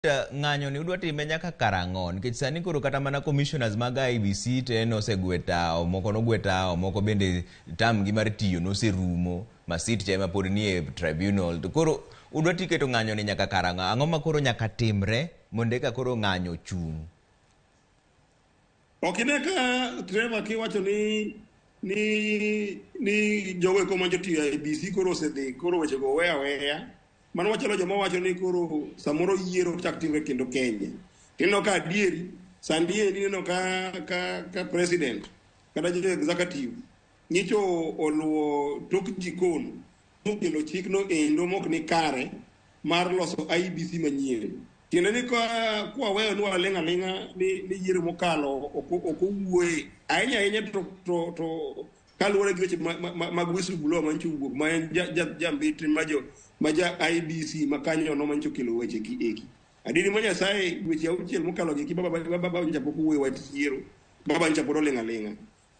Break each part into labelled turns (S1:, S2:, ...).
S1: ng'anyo ni udwa time nyaka karang'o nikech sani koro kata mana commissioners mag IBC te nosegwe tao, moko nogwe tao, moko bende tam gi mar tiyo noserumo, masit cha ema pod nie tribunal. To koro udwa tiketo ng'anyo ni nyaka karang'o? Ang'o ma koro nyaka timre mondo eka koro ng'anyo chung'?
S2: Okineka treva kiwacho ni jogo ko manjo tiyo IBC koro osedhi koro weche go weya mano wachalo joma wacho ni koro samoro yiero chak timre kendo Kenya. Tino ka adieri sandie ni no ka president kata executive nyicho oluwo tok jikon mokelo chikno endo mok ni kare mar loso IBC manyien. Tiende ni kwa weyo ni walenga ni yiero mokalo okowuoye ahinya to kaluwore gi weche mag whistleblower mancho wuok ma en jambiti maja IBC makanyo no mancho kelo weche gi eki. Adini ma Nyasaye weche auchiel mokalo gi baba njapo kuwe wach yiero baba njapo lenga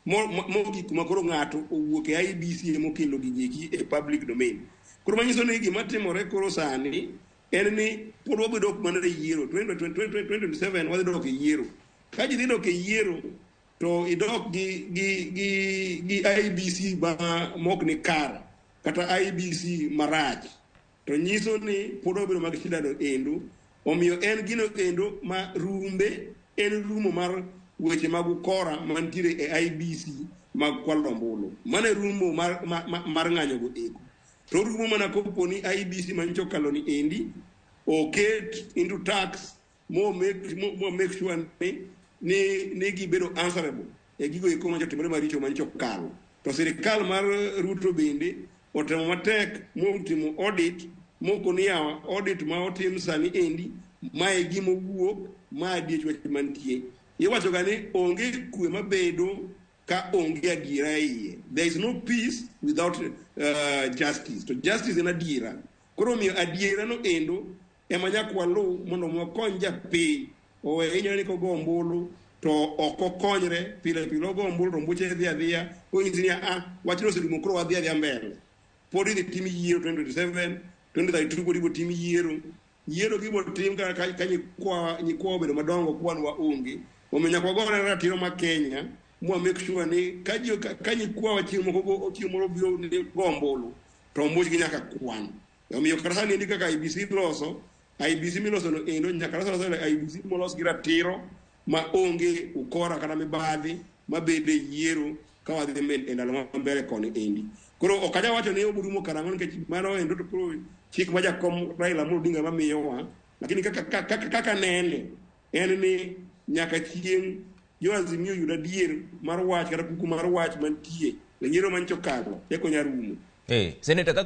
S2: mo gik makoro ng'ato owuok e IBC mokelo gi e public domain. Koro manyiso ni gima timore koro sani en ni pod wabedo mana e yiero 2027 wadok e yiero. Ka ji dok e yiero to idok gi IBC ba mok ni kar kata IBC marach to nyiso ni pod wabedo mag shida do endo. Omiyo en gino endo ma rumbe en rumo mar weche mag ukora mantiere e IBC mag kwalo ombulu. Mane rumo mar ng'anyo go eko. To rumo mana kopo ni IBC mancho kalo ni endi Oketch into tax more make sure ni gibedo answerable e gigo eko mancho timore maricho mancho kalo. To sirikal mar Ruto bende otemo matek timo audit moko ni yawa audit ma otim sani endi mae gimo wuok ma adiech weche mantie. Iwacho gani onge kwe mabedo ka onge adiera iye. There is no peace without justice. To justice en adiera. Koro miyo adiera no endo ema nyakwalu mondo mwakony japiny owe inyalo ni kogo ombulu to oko konyre pile ogo ombulu to mbuche dhi adhiya onyisi ni wachno oserumo koro wadhi adhiya mbele. Pod idhi tim yiero 2027 2032 pod ibo tim yiero gibo tim ka nyikwa obedo madongo kwan wa onge. Omiyo nyaka wagore ratiro ma Kenya mwa make sure ni ka nyikwa wa chieng' moro biro go ombulu to ombuch gi nyaka kwan. Omiyo kata sani endi kaka IBC miloso no endo nyaka loso IBC molos gi ratiro ma onge ukora kata mibadhi mabede yiero ka wadhi e ndalo ma mbele koni endi. Koro okaja wacho ni oburumo karang'o nikech mano endo to koro chik ma jakom Raila Odinga mamiyowa, lakini kaka nene en ni nyaka chieng' jo Azimio yudo adier mar wach kata kuku mar wach mantie e yiero mancho kalo eko nyarumo.
S1: Senator